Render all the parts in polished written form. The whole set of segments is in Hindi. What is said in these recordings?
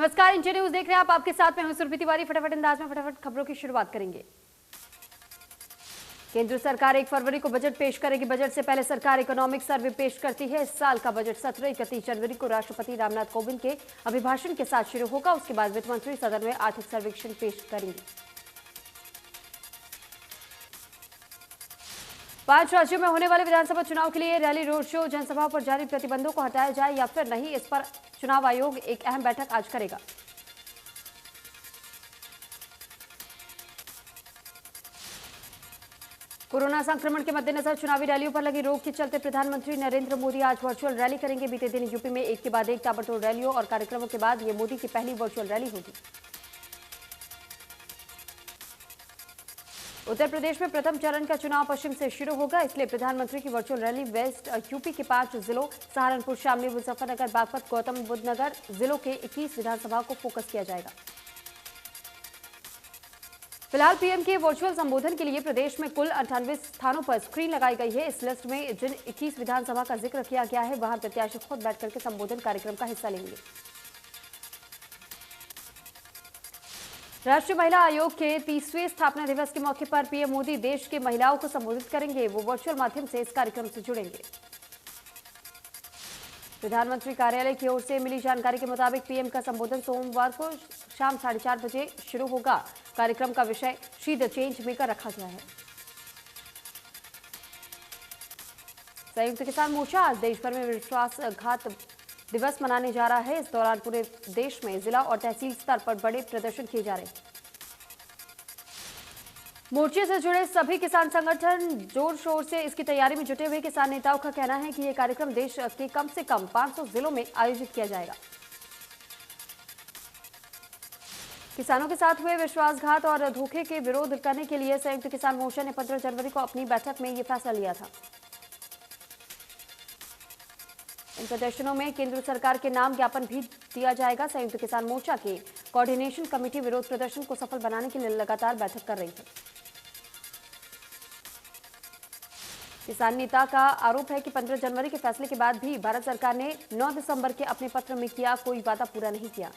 नमस्कार, इंडिया न्यूज देख रहे हैं आप। आपके साथ में हूं सुरभि तिवारी। फटाफट अंदाज में फटाफट खबरों की शुरुआत करेंगे। केंद्र सरकार 1 फरवरी को बजट पेश करेगी। बजट से पहले सरकार इकोनॉमिक सर्वे पेश करती है। इस साल का बजट सत्र 31 जनवरी को राष्ट्रपति रामनाथ कोविंद के अभिभाषण के साथ शुरू होगा। उसके बाद वित्त मंत्री सदन में आर्थिक सर्वेक्षण पेश करेंगे। 5 राज्यों में होने वाले विधानसभा चुनाव के लिए रैली, रोड शो, जनसभाओं पर जारी प्रतिबंधों को हटाया जाए या फिर नहीं, इस पर चुनाव आयोग एक अहम बैठक आज करेगा। कोरोना संक्रमण के मद्देनजर चुनावी रैलियों पर लगी रोक के चलते प्रधानमंत्री नरेंद्र मोदी आज वर्चुअल रैली करेंगे। बीते दिन यूपी में एक के बाद एक ताबड़तोड़ रैलियों और कार्यक्रमों के बाद ये मोदी की पहली वर्चुअल रैली होगी। उत्तर प्रदेश में प्रथम चरण का चुनाव पश्चिम से शुरू होगा, इसलिए प्रधानमंत्री की वर्चुअल रैली वेस्ट यूपी के 5 जिलों सहारनपुर, शामली, मुजफ्फरनगर, बागपत, गौतम बुद्ध नगर जिलों के 21 विधानसभाओं को फोकस किया जाएगा। फिलहाल पीएम के वर्चुअल संबोधन के लिए प्रदेश में कुल 98 स्थानों पर स्क्रीन लगाई गई है। इस लिस्ट में जिन 21 विधानसभा का जिक्र किया गया है वहां प्रत्याशी खुद बैठकर के संबोधन कार्यक्रम का हिस्सा लेंगे। राष्ट्रीय महिला आयोग के 30वें स्थापना दिवस के मौके पर पीएम मोदी देश की महिलाओं को संबोधित करेंगे। वो वर्चुअल माध्यम से इस कार्यक्रम से जुड़ेंगे। प्रधानमंत्री कार्यालय की ओर से मिली जानकारी के मुताबिक पीएम का संबोधन सोमवार को शाम 4:30 बजे शुरू होगा। कार्यक्रम का विषय शी द चेंज मेकर रखा गया है। संयुक्त किसान मोर्चा आज देश भर में विश्वासघात दिवस मनाने जा रहा है। इस दौरान पूरे देश में जिला और तहसील स्तर पर बड़े प्रदर्शन किए जा रहे हैं। मोर्चे से जुड़े सभी किसान संगठन जोर शोर से इसकी तैयारी में जुटे हुए। किसान नेताओं का कहना है कि यह कार्यक्रम देश के कम से कम 500 जिलों में आयोजित किया जाएगा। किसानों के साथ हुए विश्वासघात और धोखे के विरोध करने के लिए संयुक्त किसान मोर्चा ने 15 जनवरी को अपनी बैठक में यह फैसला लिया था। इन प्रदर्शनों में केंद्र सरकार के नाम ज्ञापन भी दिया जाएगा। संयुक्त किसान मोर्चा की कोऑर्डिनेशन कमेटी विरोध प्रदर्शन को सफल बनाने के लिए लगातार बैठक कर रही है। किसान नेता का आरोप है कि 15 जनवरी के फैसले के बाद भी भारत सरकार ने 9 दिसंबर के अपने पत्र में किया कोई वादा पूरा नहीं किया।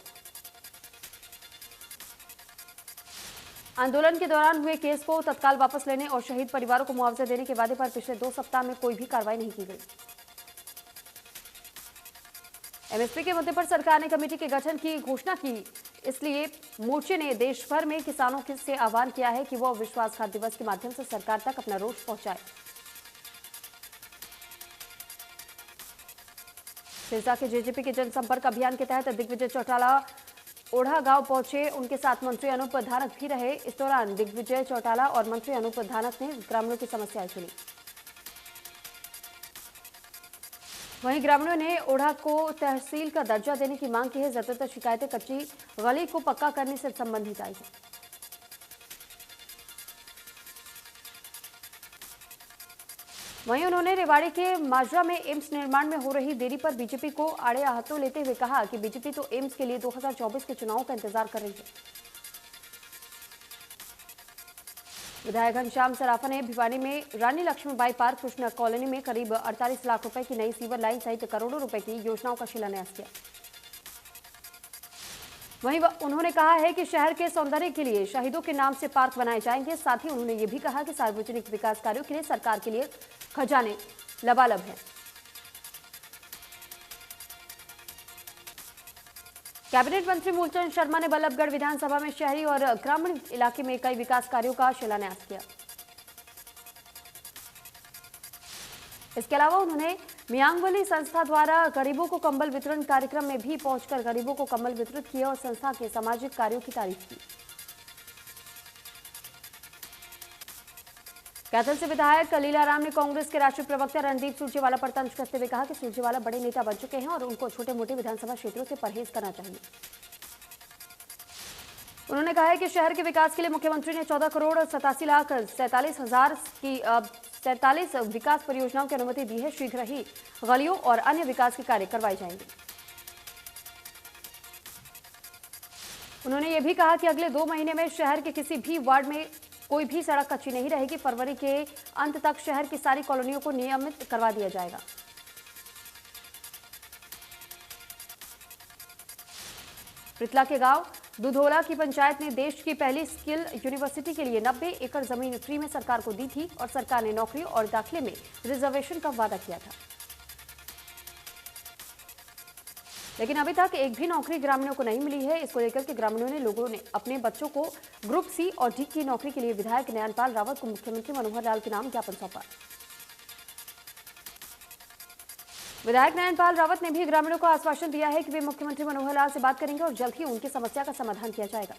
आंदोलन के दौरान हुए केस को तत्काल वापस लेने और शहीद परिवारों को मुआवजा देने के वादे पर पिछले 2 सप्ताह में कोई भी कार्रवाई नहीं की गई। एमएसपी के मुद्दे पर सरकार ने कमेटी के गठन की घोषणा की, इसलिए मोर्चे ने देश भर में किसानों से आह्वान किया है कि वो विश्वासघात दिवस के माध्यम से सरकार तक अपना रोष पहुंचाए। सिरसा के जेजेपी के जनसंपर्क अभियान के तहत दिग्विजय चौटाला ओढ़ा गांव पहुंचे। उनके साथ मंत्री अनूप धानक भी रहे। इस दौरान दिग्विजय चौटाला और मंत्री अनूप धानक ने ग्रामीणों की समस्याएं सुनी। वहीं ग्रामीणों ने ओढ़ा को तहसील का दर्जा देने की मांग की है। ज्यादातर शिकायतें कच्ची गली को पक्का करने से संबंधित आई है। वहीं उन्होंने रेवाड़ी के माजरा में एम्स निर्माण में हो रही देरी पर बीजेपी को आड़े हाथों लेते हुए कहा कि बीजेपी तो एम्स के लिए 2024 के चुनाव का इंतजार कर रही है। विधायक घनश्याम सराफा ने भिवानी में रानी लक्ष्मीबाई पार्क कृष्णा कॉलोनी में करीब 48 लाख रुपए की नई सीवर लाइन सहित करोड़ों रुपए की योजनाओं का शिलान्यास किया। वहीं उन्होंने कहा है कि शहर के सौंदर्य के लिए शहीदों के नाम से पार्क बनाए जाएंगे। साथ ही उन्होंने ये भी कहा कि सार्वजनिक विकास कार्यों के लिए सरकार के लिए खजाने लबालब है। कैबिनेट मंत्री मूलचंद शर्मा ने बल्लभगढ़ विधानसभा में शहरी और ग्रामीण इलाके में कई विकास कार्यों का शिलान्यास किया। इसके अलावा उन्होंने मियांगवली संस्था द्वारा गरीबों को कंबल वितरण कार्यक्रम में भी पहुंचकर गरीबों को कंबल वितरित किए और संस्था के सामाजिक कार्यों की तारीफ की। कैथल से विधायक लीलाराम ने कांग्रेस के राष्ट्रीय प्रवक्ता रणदीप सुरजेवाला पर तंज कसते हुए कहा कि सुरजेवाला बड़े नेता बन चुके हैं और उनको छोटे मोटे विधानसभा क्षेत्रों से परहेज करना चाहिए। उन्होंने कहा है कि शहर के विकास के लिए मुख्यमंत्री ने 14 करोड़ 87 लाख 47 हजार की 47 विकास परियोजनाओं की अनुमति दी है। शीघ्र ही गलियों और अन्य विकास के कार्य करवाए जाएंगे। उन्होंने ये भी कहा कि अगले 2 महीने में शहर के किसी भी वार्ड में कोई भी सड़क कच्ची नहीं रहेगी। फरवरी के अंत तक शहर की सारी कॉलोनियों को नियमित करवा दिया जाएगा। पृथला के गांव दुधोला की पंचायत ने देश की पहली स्किल यूनिवर्सिटी के लिए 90 एकड़ जमीन फ्री में सरकार को दी थी और सरकार ने नौकरी और दाखिले में रिजर्वेशन का वादा किया था। लेकिन अभी तक एक भी नौकरी ग्रामीणों को नहीं मिली है। इसको लेकर के ग्रामीणों लोगों ने अपने बच्चों को ग्रुप सी और डी की नौकरी के लिए विधायक नयनपाल रावत को मुख्यमंत्री मनोहर लाल के नाम ज्ञापन सौंपा। विधायक नयनपाल रावत ने भी ग्रामीणों को आश्वासन दिया है कि वे मुख्यमंत्री मनोहर लाल से बात करेंगे और जल्द ही उनकी समस्या का समाधान किया जाएगा।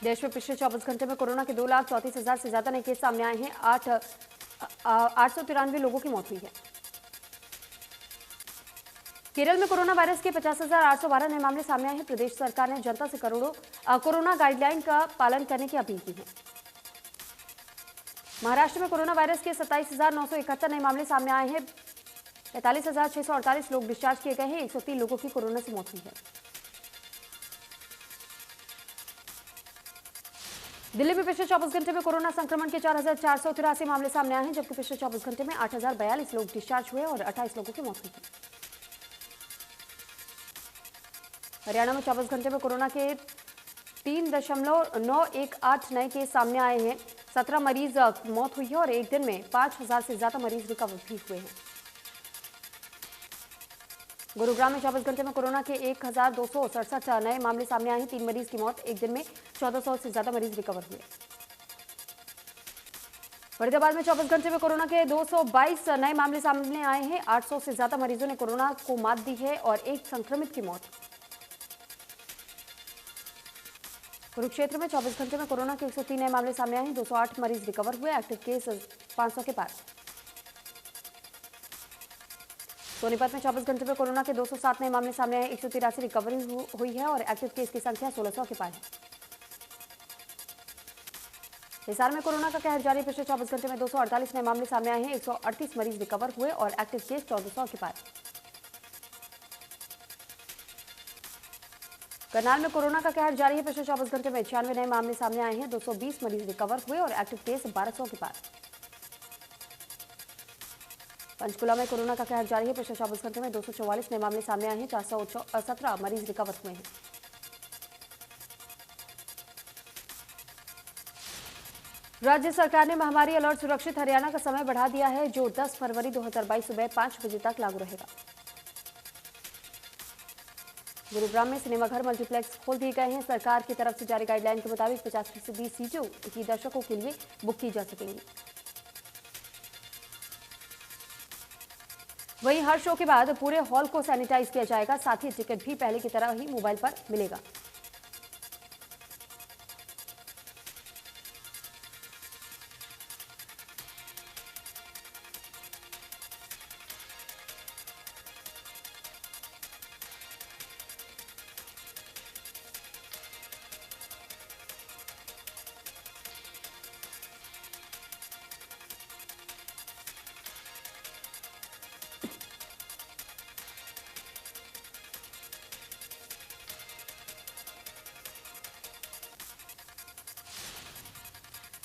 देश में पिछले 24 घंटे में कोरोना के 2,34,000 से ज्यादा नए केस सामने आए हैं। 893 लोगों की मौत हुई है। केरल में कोरोना वायरस के 50,812 नए मामले सामने आए हैं। प्रदेश सरकार ने जनता से कोरोना गाइडलाइन का पालन करने की अपील की है। महाराष्ट्र में कोरोना वायरस के 27,971 नए मामले सामने आए हैं। 45,648 लोग डिस्चार्ज किए गए हैं। 103 लोगों की कोरोना से मौत हुई है। दिल्ली में पिछले 24 घंटे में कोरोना संक्रमण के 4,483 मामले सामने आए हैं, जबकि पिछले 24 घंटे में 8,042 लोग डिस्चार्ज हुए और 28 लोगों की मौत हुई है। हरियाणा में 24 घंटे में कोरोना के 3.918 नए केस सामने आए हैं। 17 मरीज मौत हुई है और एक दिन में 5,000 से ज्यादा मरीज रिकवर भी हुए हैं। गुरुग्राम में 24 घंटे में कोरोना के 1,267 नए मामले सामने आए हैं। 3 मरीज की मौत, एक दिन में 1,400 से ज्यादा मरीज रिकवर हुए। फरीदाबाद में 24 घंटे में कोरोना के 222 नए मामले सामने आए हैं। 800 से ज्यादा मरीजों ने कोरोना को मात दी है और एक संक्रमित की मौत। कुरुक्षेत्र में 24 घंटे में कोरोना के 103 नए मामले सामने आए हैं। 208 मरीज रिकवर हुए। एक्टिव केस 500 के पार। सोनीपत में 24 घंटे में कोरोना के 207 नए मामले सामने आए। 183 रिकवरी हुई है और एक्टिव केस की संख्या 1600 के पार है। हिसार में कोरोना का कहर जारी। पिछले 24 घंटे में 248 नए मामले सामने आए हैं। 138 मरीज रिकवर हुए और एक्टिव केस 1400 के पार। करनाल में कोरोना का कहर जारी है। पिछले 24 घंटे में 96 नए मामले सामने आए हैं। 220 मरीज रिकवर हुए और एक्टिव केस 1200 के पार। पंचकुला में कोरोना का कहर जारी है। पिछले 24 घंटे में 244 नए मामले सामने आए हैं। 417 मरीज रिकवर हुए हैं। राज्य सरकार ने महामारी अलर्ट सुरक्षित हरियाणा का समय बढ़ा दिया है, जो 10 फरवरी 2022 सुबह 5 बजे तक लागू रहेगा। गुरुग्राम में सिनेमाघर मल्टीप्लेक्स खोल दिए गए हैं। सरकार की तरफ से जारी गाइडलाइन के मुताबिक 50% सीटों की दर्शकों के लिए बुक की जा सकेंगी। वहीं हर शो के बाद पूरे हॉल को सैनिटाइज किया जाएगा। साथ ही टिकट भी पहले की तरह ही मोबाइल पर मिलेगा।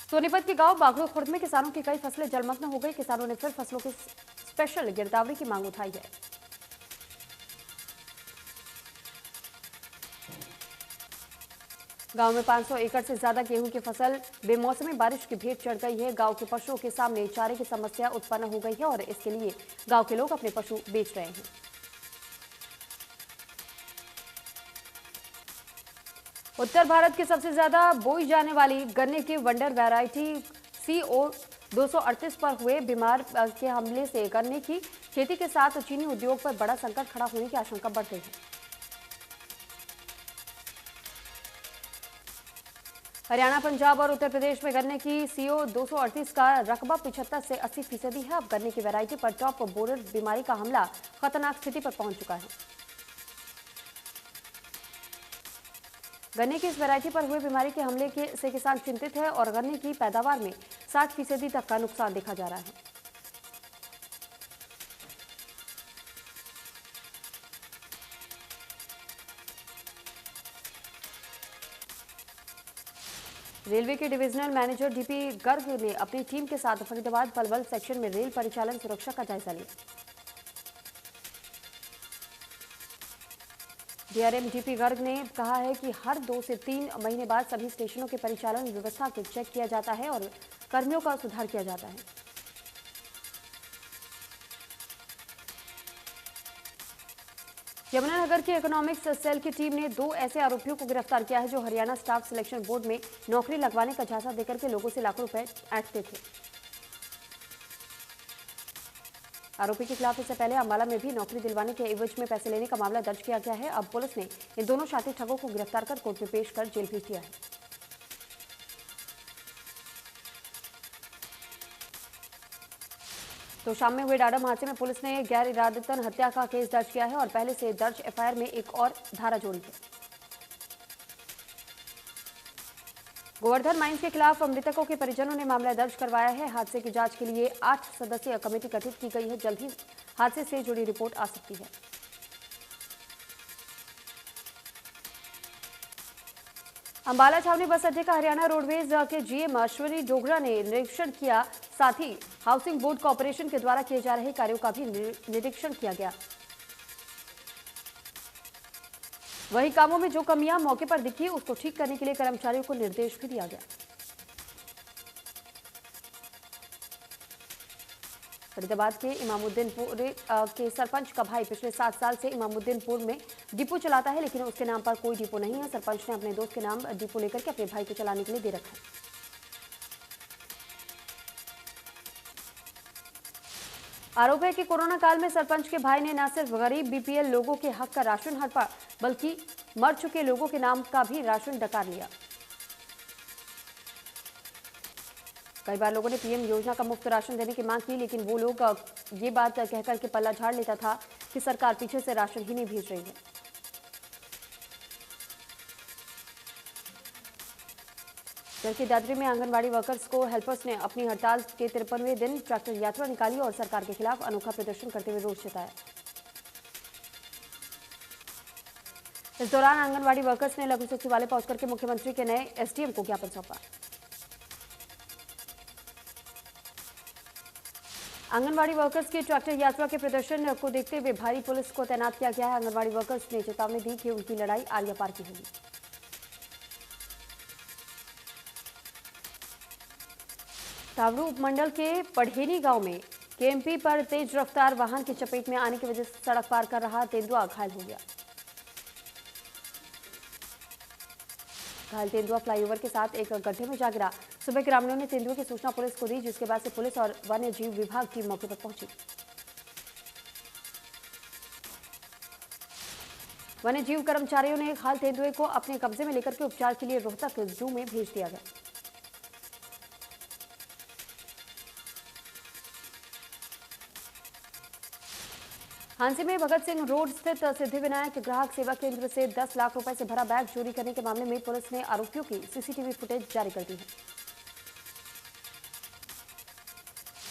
सोनीपत के गांव बागड़ो खुर्द में किसानों की कई फसलें जलमग्न हो गई। किसानों ने फिर फसलों की स्पेशल गिरदावरी की मांग उठाई है। गांव में 500 एकड़ से ज्यादा गेहूं की फसल बेमौसमी बारिश की भेंट चढ़ गई है। गांव के पशुओं के सामने चारे की समस्या उत्पन्न हो गई है और इसके लिए गांव के लोग अपने पशु बेच रहे हैं। उत्तर भारत की सबसे ज्यादा बोई जाने वाली गन्ने की वंडर वैरायटी CO 238 पर हुए बीमार के हमले से गन्ने की खेती के साथ चीनी उद्योग पर बड़ा संकट खड़ा होने की आशंका बढ़ गई है। हरियाणा, पंजाब और उत्तर प्रदेश में गन्ने की CO 238 का रकबा 75 से 80% है। अब गन्ने की वैरायटी पर टॉप बोरर बीमारी का हमला खतरनाक स्थिति पर पहुंच चुका है। गन्ने की इस वैरायटी पर हुए बीमारी के हमले से किसान चिंतित है और गन्ने की पैदावार में 60% तक का नुकसान देखा जा रहा है। रेलवे के डिविजनल मैनेजर डीपी गर्ग ने अपनी टीम के साथ फरीदाबाद पलवल सेक्शन में रेल परिचालन सुरक्षा का जायजा लिया। डीआरएम डीपी गर्ग ने कहा है कि हर 2 से 3 महीने बाद सभी स्टेशनों के परिचालन व्यवस्था को चेक किया जाता है और कर्मियों का सुधार किया जाता है। यमुनानगर की इकोनॉमिक्स सेल की टीम ने 2 ऐसे आरोपियों को गिरफ्तार किया है जो हरियाणा स्टाफ सिलेक्शन बोर्ड में नौकरी लगवाने का झांसा देकर के लोगों से लाखों रुपए ऐंठते थे। आरोपी के खिलाफ इससे पहले अंबाला में भी नौकरी दिलवाने के एवज में पैसे लेने का मामला दर्ज किया गया है। अब पुलिस ने इन दोनों शातिर ठगों को गिरफ्तार कर कोर्ट में पेश कर जेल भेज दिया है। तो शाम में हुए डाडम हादसे में पुलिस ने गैर इरादतन हत्या का केस दर्ज किया है और पहले से दर्ज एफआईआर में एक और धारा जोड़ी है। गोवर्धन माइंस के खिलाफ मृतकों के परिजनों ने मामला दर्ज करवाया है। हादसे की जांच के लिए 8 सदस्यीय कमेटी गठित की गई है। जल्द ही हादसे से जुड़ी रिपोर्ट आ सकती है। अंबाला छावनी बस अड्डे का हरियाणा रोडवेज के जीएम अश्विनी डोगरा ने निरीक्षण किया। साथ ही हाउसिंग बोर्ड कॉर्पोरेशन के द्वारा किए जा रहे कार्यों का भी निरीक्षण किया गया। वही कामों में जो कमियां मौके पर दिखी उसको ठीक करने के लिए कर्मचारियों को निर्देश भी दिया गया। फरीदाबाद के इमामुद्दीनपुर के सरपंच का भाई पिछले 7 साल से इमामुद्दीनपुर में डिपो चलाता है, लेकिन उसके नाम पर कोई डिपो नहीं है। सरपंच ने अपने दोस्त के नाम डिपो लेकर के अपने भाई को चलाने के लिए दे रखा है। आरोप है कि कोरोना काल में सरपंच के भाई ने न सिर्फ गरीब बीपीएल लोगों के हक का राशन हड़पा, बल्कि मर चुके लोगों के नाम का भी राशन डकार लिया। कई बार लोगों ने पीएम योजना का मुफ्त राशन देने की मांग की, लेकिन वो लोग ये बात कहकर के पल्ला झाड़ लेता था कि सरकार पीछे से राशन ही नहीं भेज रही है। जबकि दादरी में आंगनबाड़ी वर्कर्स को हेल्पर्स ने अपनी हड़ताल के 53वें दिन ट्रैक्टर यात्रा निकाली और सरकार के खिलाफ अनोखा प्रदर्शन करते हुए रोष जताया। इस दौरान आंगनबाड़ी वर्कर्स ने लघु सचिवालय पहुंचकर के मुख्यमंत्री के नए एसडीएम को ज्ञापन सौंपा। आंगनबाड़ी वर्कर्स की ट्रैक्टर यात्रा के प्रदर्शन को देखते हुए भारी पुलिस को तैनात किया गया है। आंगनबाड़ी वर्कर्स ने चेतावनी दी कि उनकी लड़ाई आलिया पार की होगी। तावड़ू उपमंडल के पढ़ेनी गांव में केएमपी पर तेज रफ्तार वाहन की चपेट में आने की वजह से सड़क पार कर रहा तेंदुआ घायल हो गया। घायल तेंदुआ फ्लाईओवर के साथ एक गड्ढे में जा गिरा। सुबह ग्रामीणों ने तेंदुए की सूचना पुलिस को दी, जिसके बाद से पुलिस और वन्य जीव विभाग की मौके पर पहुंची। वन्य जीव कर्मचारियों ने घायल तेंदुए को अपने कब्जे में लेकर के उपचार के लिए रोहतक जू में भेज दिया गया। हांसी में भगत सिंह रोड स्थित सिद्धिविनायक ग्राहक सेवा केंद्र से 10 लाख रुपए से भरा बैग चोरी करने के मामले में पुलिस ने आरोपियों की सीसीटीवी फुटेज जारी कर दी है।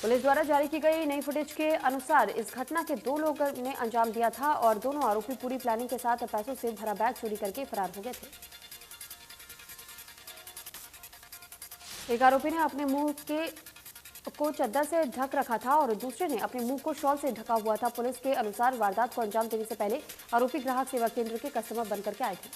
पुलिस द्वारा जारी की गई नई फुटेज के अनुसार इस घटना के 2 लोगों ने अंजाम दिया था और दोनों आरोपी पूरी प्लानिंग के साथ पैसों से भरा बैग चोरी करके फरार हो गए थे। एक आरोपी ने अपने मुंह को चद्दर से ढक रखा था और दूसरे ने अपने मुंह को शॉल से ढका हुआ था। पुलिस के अनुसार वारदात को अंजाम देने से पहले आरोपी ग्राहक सेवा केंद्र के कस्टमर बनकर के आए थे।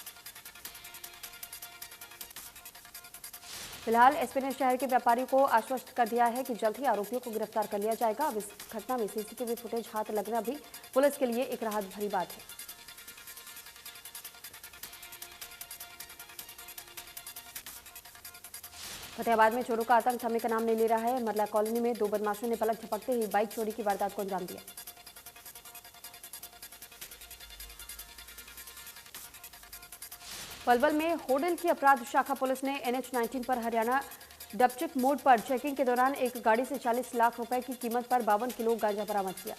फिलहाल एसपी ने शहर के व्यापारियों को आश्वस्त कर दिया है कि जल्द ही आरोपियों को गिरफ्तार कर लिया जाएगा। अब इस घटना में सीसीटीवी फुटेज हाथ लगना भी पुलिस के लिए एक राहत भरी बात है। फतेहाबाद में चोरों का आतंक थमने का नाम नहीं ले रहा है। मरला कॉलोनी में 2 बदमाशों ने पलक झपकते ही बाइक चोरी की वारदात को अंजाम दिया। पलवल में होडल की अपराध शाखा पुलिस ने NH-19 पर हरियाणा डपचिक मोड़ पर चेकिंग के दौरान एक गाड़ी से 40 लाख रुपए की कीमत पर 52 किलो गांजा बरामद किया।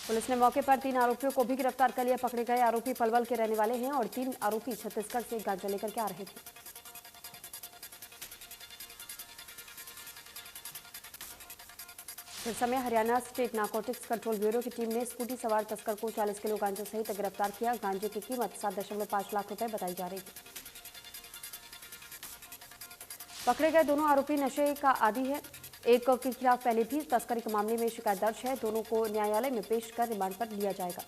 पुलिस ने मौके पर 3 आरोपियों को भी गिरफ्तार कर लिया। पकड़े गए आरोपी पलवल के रहने वाले हैं और 3 आरोपी छत्तीसगढ़ से गांजा लेकर के आ रहे थे। सिरसा में Haryana state narcotics control bureau की टीम ने स्कूटी सवार तस्कर को 40 किलो गांजे सहित गिरफ्तार किया। गांजे की कीमत 7.5 लाख रुपए बताई जा रही थी। पकड़े गए दोनों आरोपी नशे का आदी है। एक के खिलाफ पहले भी तस्करी के मामले में शिकायत दर्ज है। दोनों को न्यायालय में पेश कर रिमांड पर लिया जाएगा।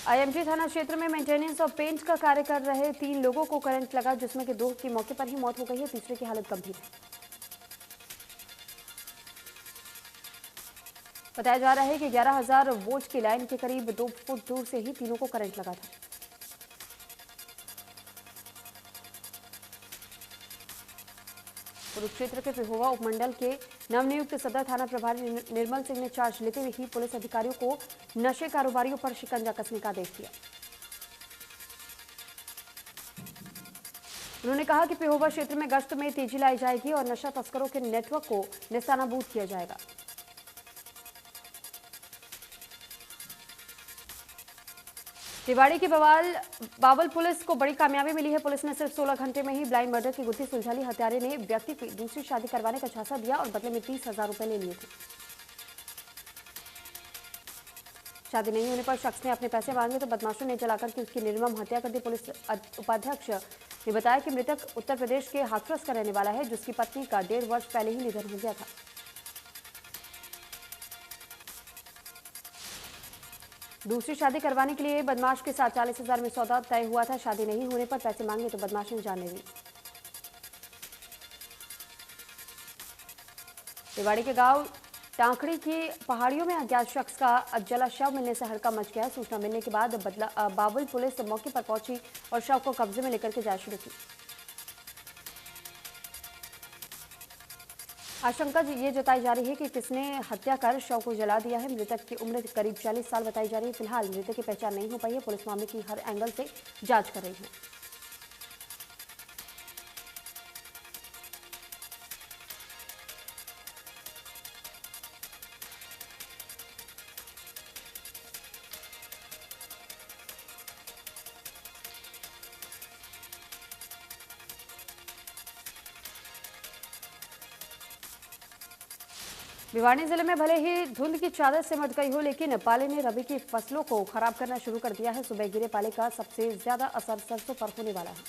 आईएमटी थाना क्षेत्र में मेंटेनेंस और पेंट का कार्य कर रहे 3 लोगों को करंट लगा, जिसमें कि 2 की मौके पर ही मौत हो गई है। तीसरे की हालत गंभीर है। बताया जा रहा है कि 11,000 वोल्ट की लाइन के करीब 2 फुट दूर से ही तीनों को करंट लगा था। कुरुक्षेत्र के पिहोवा उपमंडल के नवनियुक्त सदर थाना प्रभारी निर्मल सिंह ने चार्ज लेते हुए ही पुलिस अधिकारियों को नशे कारोबारियों पर शिकंजा कसने का आदेश दिया। उन्होंने कहा कि पिहोवा क्षेत्र में गश्त में तेजी लाई जाएगी और नशा तस्करों के नेटवर्क को निशानाबूद किया जाएगा। तिवाड़ी की बावल पुलिस को बड़ी कामयाबी मिली है। पुलिस ने सिर्फ 16 घंटे में ही ब्लाइंड मर्डर की गुत्थी सुलझा ली। हत्यारे ने व्यक्ति की दूसरी शादी करवाने का झांसा दिया और बदले में 30,000 रुपए ले लिए थे। शादी नहीं होने पर शख्स ने अपने पैसे मांगे तो बदमाशों ने जलाकर की उसकी निर्मम हत्या कर दी। पुलिस उपाध्यक्ष ने बताया कि मृतक उत्तर प्रदेश के हाथरस का रहने वाला है, जिसकी पत्नी का 1.5 वर्ष पहले ही निधन हो गया था। दूसरी शादी करवाने के लिए बदमाश के साथ 40,000 में सौदा तय हुआ था। शादी नहीं होने पर पैसे मांगे तो बदमाश ने जान ले ली। तिवाड़ी के गांव टांकड़ी की पहाड़ियों में अज्ञात शख्स का जला शव मिलने से हड़कंप मच गया है। सूचना मिलने के बाद बावल पुलिस मौके पर पहुंची और शव को कब्जे में लेकर के जांच शुरू की। आशंका ये जताई जा रही है कि किसने हत्या कर शव को जला दिया है। मृतक की उम्र करीब 40 साल बताई जा रही है। फिलहाल मृतक की पहचान नहीं हो पाई है। पुलिस मामले की हर एंगल से जांच कर रही है। भिवाड़ी जिले में भले ही धुंध की चादर सिमट गई हो, लेकिन पाले ने रबी की फसलों को खराब करना शुरू कर दिया है। सुबह गिरे पाले का सबसे ज्यादा असर सरसों पर होने वाला है।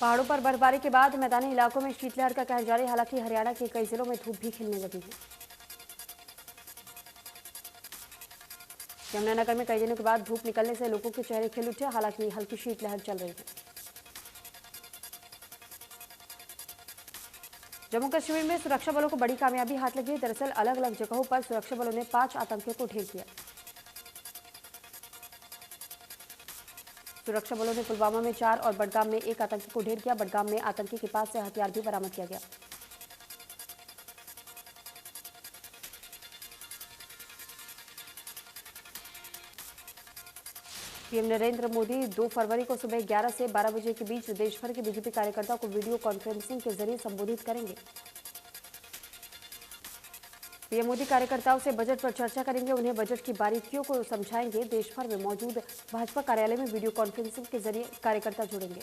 पहाड़ों पर बर्फबारी के बाद मैदानी इलाकों में शीतलहर का कहर जारी। हालांकि हरियाणा के कई जिलों में धूप भी खिलने लगी है। यमुनानगर में कई दिनों के बाद धूप निकलने से लोगों के चेहरे खिल उठे। हालांकि हल्की शीतलहर चल रही है। जम्मू कश्मीर में सुरक्षा बलों को बड़ी कामयाबी हाथ लगी। दरअसल अलग अलग जगहों पर सुरक्षा बलों ने 5 आतंकियों को ढेर किया। सुरक्षा बलों ने पुलवामा में 4 और बडगाम में 1 आतंकी को ढेर किया। बडगाम में आतंकी के पास से हथियार भी बरामद किया गया। पीएम नरेंद्र मोदी 2 फरवरी को सुबह 11 से 12 बजे के बीच देश भर के बीजेपी कार्यकर्ताओं को वीडियो कॉन्फ्रेंसिंग के जरिए संबोधित करेंगे। पीएम मोदी कार्यकर्ताओं से बजट पर चर्चा करेंगे। उन्हें बजट की बारीकियों को समझाएंगे। देश भर में मौजूद भाजपा कार्यालय में वीडियो कॉन्फ्रेंसिंग के जरिए कार्यकर्ता जुड़ेंगे।